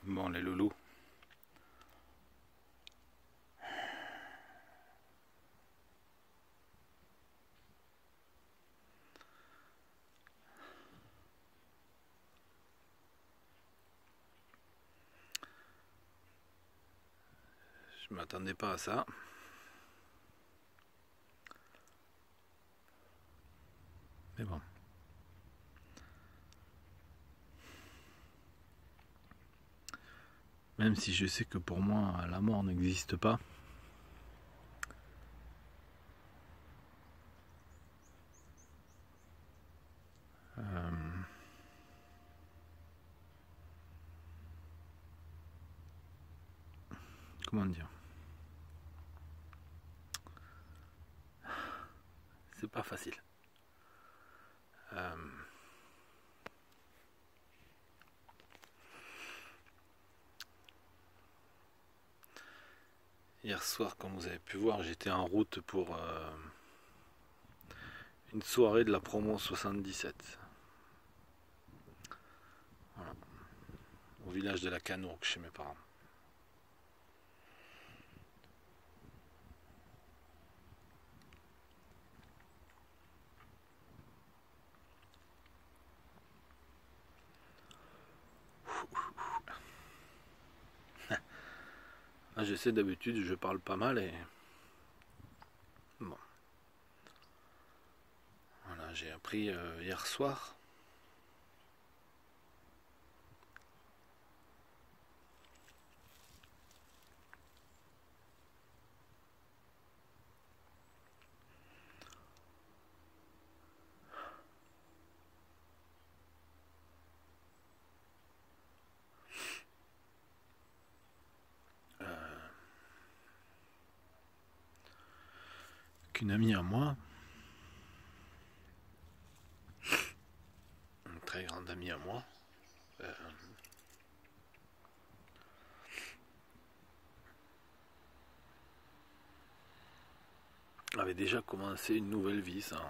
Bon, les loulous. Je m'attendais pas à ça. Mais bon. Même si je sais que pour moi, la mort n'existe pas. Comment dire? C'est pas facile. Hier soir, comme vous avez pu voir, j'étais en route pour une soirée de la promo 77. Voilà. Au village de la Canourgue, chez mes parents. Là, je sais, d'habitude, je parle pas mal et... Bon. Voilà, j'ai appris hier soir. Qu'une amie à moi, une très grande amie à moi, avait déjà commencé une nouvelle vie sans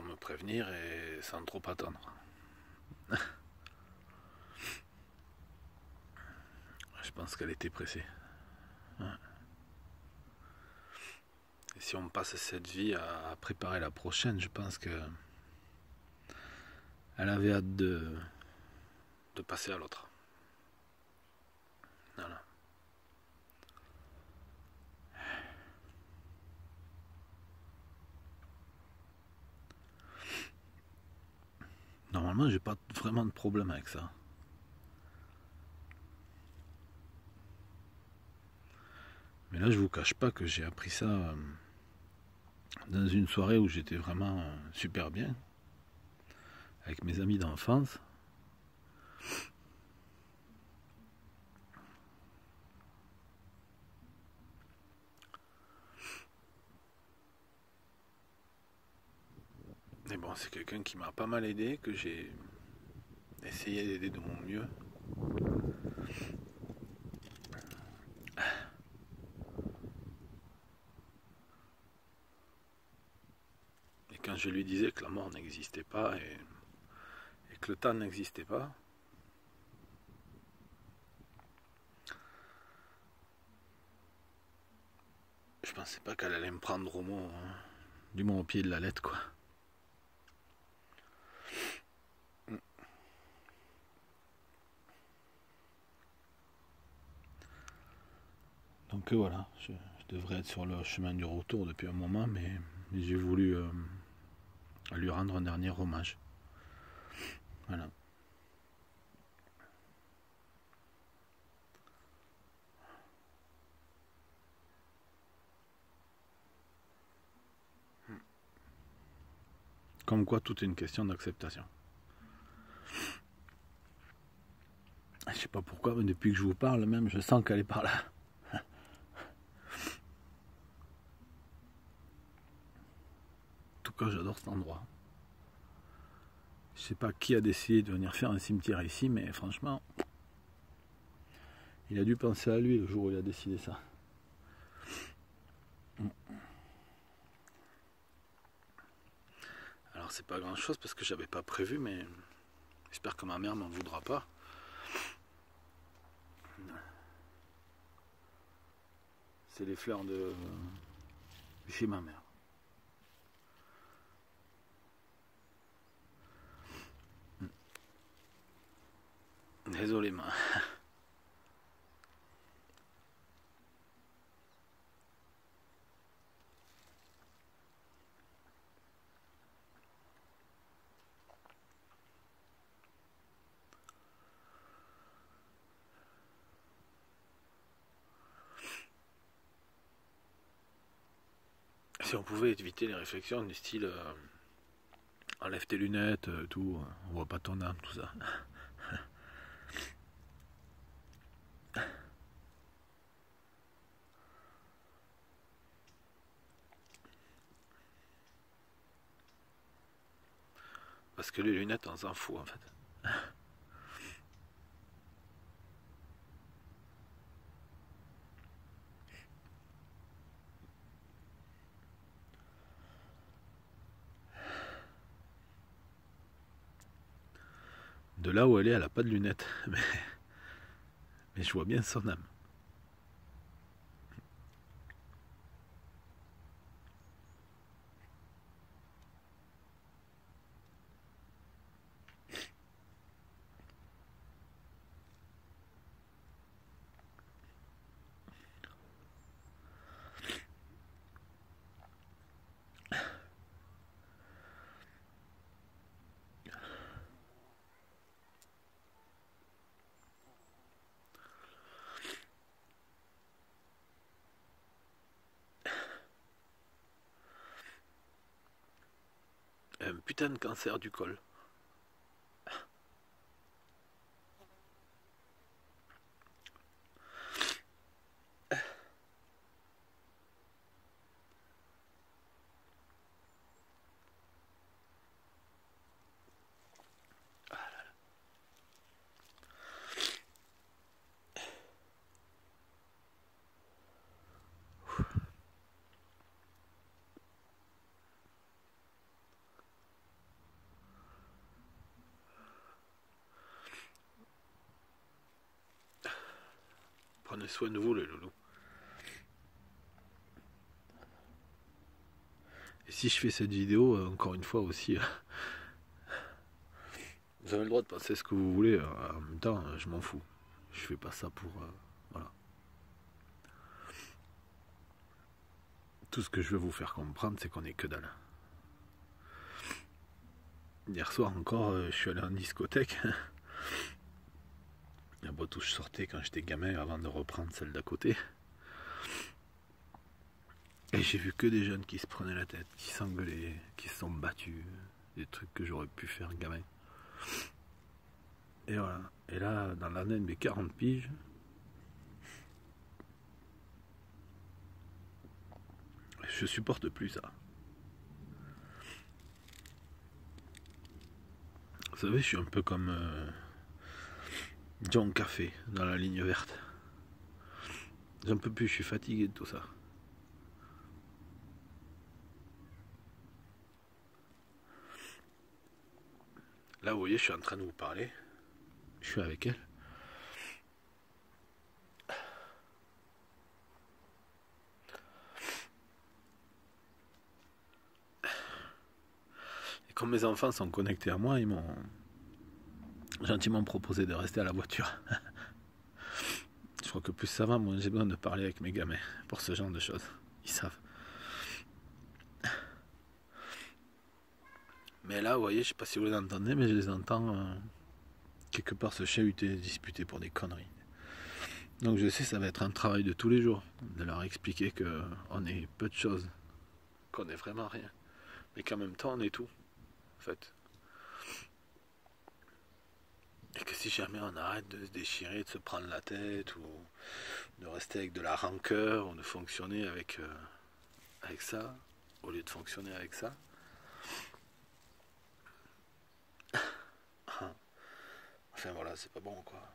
me prévenir et sans trop attendre. Je pense qu'elle était pressée. Et si on passe cette vie à préparer la prochaine, je pense que elle avait hâte de passer à l'autre. Voilà. Normalement, j'ai pas vraiment de problème avec ça. Mais là, je vous cache pas que j'ai appris ça dans une soirée où j'étais vraiment super bien, avec mes amis d'enfance. Mais bon, c'est quelqu'un qui m'a pas mal aidé, que j'ai essayé d'aider de mon mieux. Et quand je lui disais que la mort n'existait pas et que le temps n'existait pas, je pensais pas qu'elle allait me prendre au mot, hein, du moins au pied de la lettre, quoi. Donc voilà, je devrais être sur le chemin du retour depuis un moment, mais j'ai voulu lui rendre un dernier hommage. Voilà. Comme quoi, tout est une question d'acceptation. Je sais pas pourquoi, mais depuis que je vous parle, même, je sens qu'elle est par là. En tout cas, j'adore cet endroit. Je sais pas qui a décidé de venir faire un cimetière ici, mais franchement, il a dû penser à lui le jour où il a décidé ça. Alors Alors c'est pas grand chose parce que j'avais pas prévu, mais j'espère que ma mère m'en voudra pas. C'est les fleurs de chez ma mère. Désolé, ma. Si on pouvait éviter les réflexions du style enlève tes lunettes, tout, on voit pas ton âme, tout ça. Parce que les lunettes, on s'en fout en fait. De là où elle a pas de lunettes. Mais je vois bien son âme. Un putain de cancer du col. Prenez soin de vous, les loulous. Et si je fais cette vidéo, encore une fois aussi, vous avez le droit de penser ce que vous voulez. En même temps, je m'en fous. Je fais pas ça pour... voilà. Tout ce que je veux vous faire comprendre, c'est qu'on est que dalle. Hier soir encore, je suis allé en discothèque. La boîte où je sortais quand j'étais gamin avant de reprendre celle d'à côté. Et j'ai vu que des jeunes qui se prenaient la tête, qui s'engueulaient, qui se sont battus. Des trucs que j'aurais pu faire gamin. Et voilà. Et là, dans l'année de mes 40 piges, je supporte plus ça. Vous savez, je suis un peu comme John Café dans la ligne verte. J'en peux plus, je suis fatigué de tout ça. Là, vous voyez, je suis en train de vous parler. Je suis avec elle. Et comme mes enfants sont connectés à moi, ils m'ont gentiment proposé de rester à la voiture. Je crois que plus ça va, moins j'ai besoin de parler avec mes gamins pour ce genre de choses. Ils savent. Mais là, vous voyez, je sais pas si vous les entendez, mais je les entends quelque part se chahuter, disputer pour des conneries. Donc je sais, ça va être un travail de tous les jours, de leur expliquer qu'on est peu de choses, qu'on est vraiment rien, mais qu'en même temps on est tout, en fait. Et que si jamais on arrête de se déchirer, de se prendre la tête, ou de rester avec de la rancœur, ou de fonctionner avec ça, au lieu de fonctionner avec ça, enfin voilà, c'est pas bon quoi.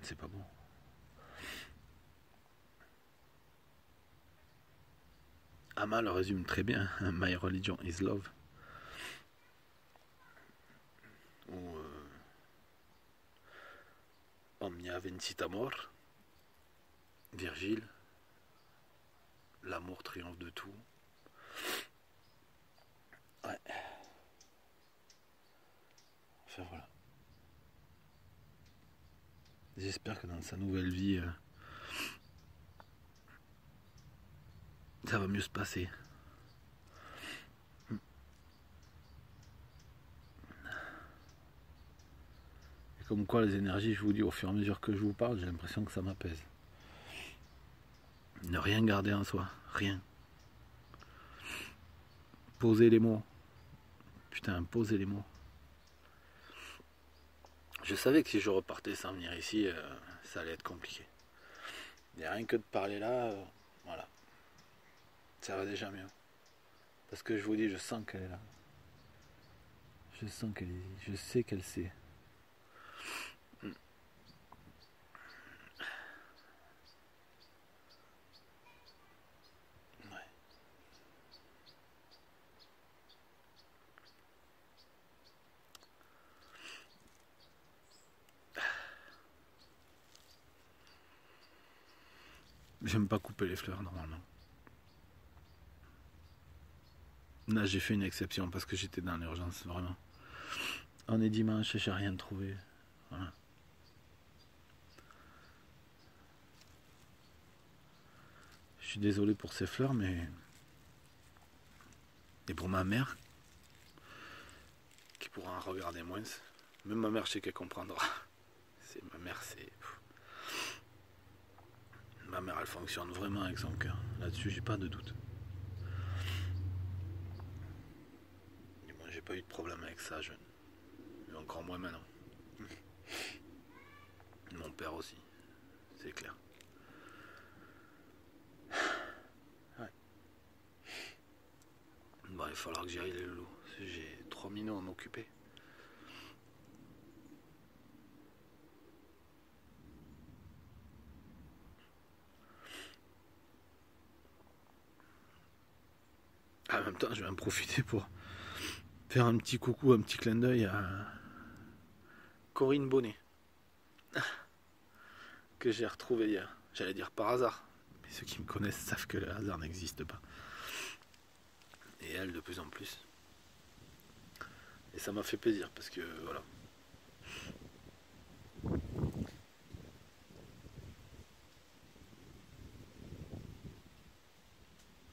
C'est pas bon. Amma le résume très bien, My religion is love. ou Omnia Vencit Amor, Virgile, l'amour triomphe de tout. Ouais. Enfin voilà. J'espère que dans sa nouvelle vie, ça va mieux se passer. Et comme quoi les énergies, je vous dis, au fur et à mesure que je vous parle, j'ai l'impression que ça m'apaise. Ne rien garder en soi, rien. Poser les mots. Putain, poser les mots. Je savais que si je repartais sans venir ici, ça allait être compliqué. Et rien que de parler là, voilà. Ça va déjà mieux. Parce que je vous dis, je sens qu'elle est là. Je sens qu'elle est. Je sais qu'elle sait. Ouais. J'aime pas couper les fleurs normalement. Là j'ai fait une exception parce que j'étais dans l'urgence, vraiment. On est dimanche et j'ai rien trouvé. Voilà. Je suis désolé pour ces fleurs, mais. Et pour ma mère, qui pourra en regarder moins. Même ma mère, je sais qu'elle comprendra. Ma mère, c'est. Ma mère, elle fonctionne vraiment avec son cœur. Là-dessus, j'ai pas de doute. Et moi, j'ai pas eu de problème avec ça, jeune. Mais encore moins maintenant. Mon père aussi, c'est clair. Ouais. Bon, il va falloir que j'y aille, les loulous. J'ai 3 minutes à m'occuper. En même temps, je vais en profiter pour faire un petit coucou, un petit clin d'œil à Corinne Bonnet, que j'ai retrouvé hier. J'allais dire par hasard, mais ceux qui me connaissent savent que le hasard n'existe pas. Et elle, de plus en plus. Et ça m'a fait plaisir parce que voilà.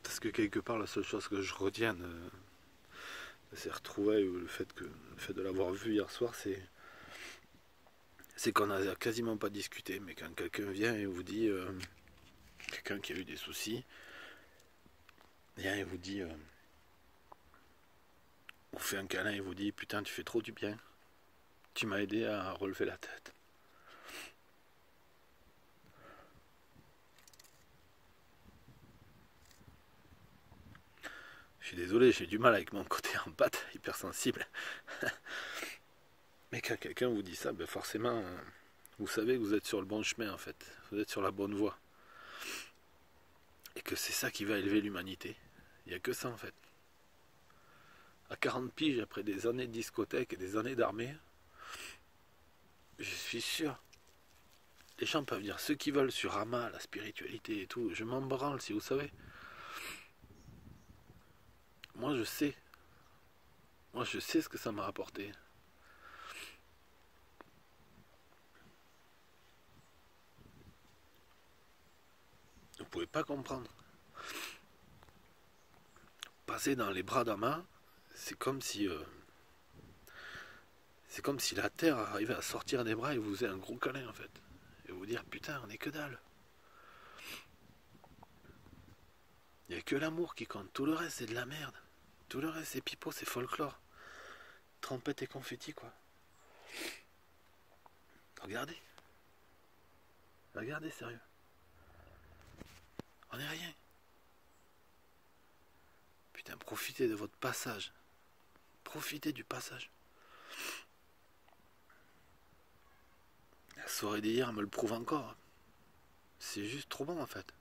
Parce que quelque part, la seule chose que je retiens de ces retrouvailles ou le fait de l'avoir vu hier soir, c'est qu'on n'a quasiment pas discuté. Mais quand quelqu'un vient et vous dit, quelqu'un qui a eu des soucis, vient et vous dit, vous fait un câlin et vous dit, putain, tu fais trop du bien. Tu m'as aidé à relever la tête. Je suis désolé, j'ai du mal avec mon côté empathe, hypersensible. Mais quand quelqu'un vous dit ça, ben forcément, vous savez que vous êtes sur le bon chemin en fait. Vous êtes sur la bonne voie. Et que c'est ça qui va élever l'humanité. Il n'y a que ça en fait. À 40 piges, après des années de discothèque et des années d'armée, je suis sûr. Les gens peuvent dire ce qu'ils veulent sur Rama, la spiritualité et tout. Je m'en branle si vous savez. Moi je sais. Moi je sais ce que ça m'a apporté. Vous pouvez pas comprendre. Passer dans les bras d'Ama, c'est comme si la terre arrivait à sortir des bras et vous faisait un gros câlin en fait. Et vous dire putain on est que dalle. Il n'y a que l'amour qui compte, tout le reste c'est de la merde. Tout le reste c'est pipeau, c'est folklore. Trompette et confetti quoi. Regardez. Regardez sérieux. On n'est rien. Putain, profitez de votre passage. Profitez du passage. La soirée d'hier me le prouve encore. C'est juste trop bon en fait.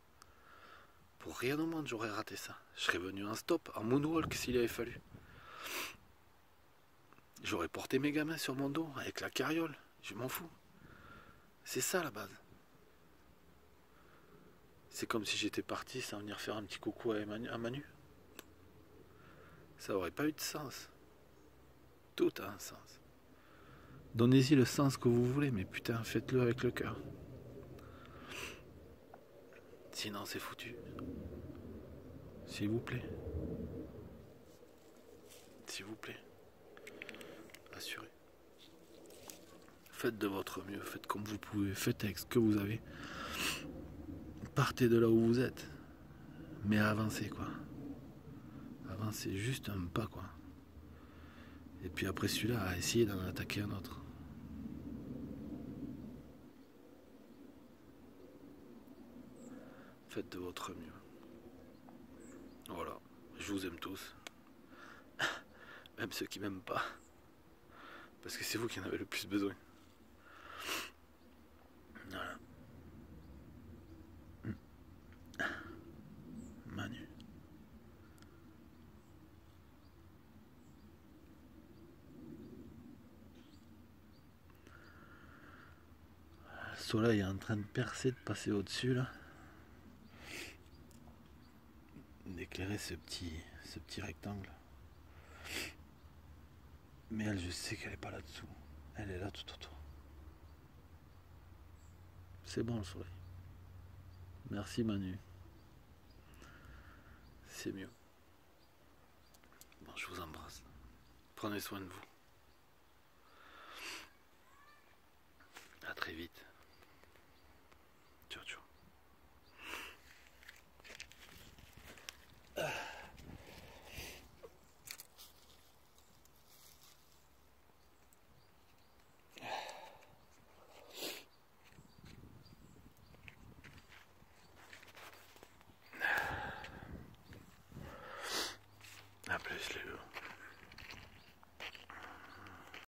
Pour rien au monde j'aurais raté ça. Je serais venu en stop, en moonwalk s'il avait fallu. J'aurais porté mes gamins sur mon dos avec la carriole. Je m'en fous. C'est ça la base. C'est comme si j'étais parti sans venir faire un petit coucou à Manu. Ça aurait pas eu de sens. Tout a un sens. Donnez-y le sens que vous voulez, mais putain, faites-le avec le cœur. Sinon, c'est foutu. S'il vous plaît. S'il vous plaît. Assurez. Faites de votre mieux, faites comme vous pouvez, faites avec ce que vous avez. Partez de là où vous êtes. Mais avancez, quoi. Avancez juste un pas, quoi. Et puis après celui-là, essayez d'en attaquer un autre. Faites de votre mieux. Voilà. Je vous aime tous. Même ceux qui m'aiment pas. Parce que c'est vous qui en avez le plus besoin. Voilà. Manu. Le soleil est en train de percer, de passer au-dessus là. D'éclairer ce petit rectangle. Mais elle, je sais qu'elle est pas là-dessous. Elle est là tout autour. C'est bon le soleil. Merci Manu. C'est mieux. Bon, je vous embrasse. Prenez soin de vous. À très vite.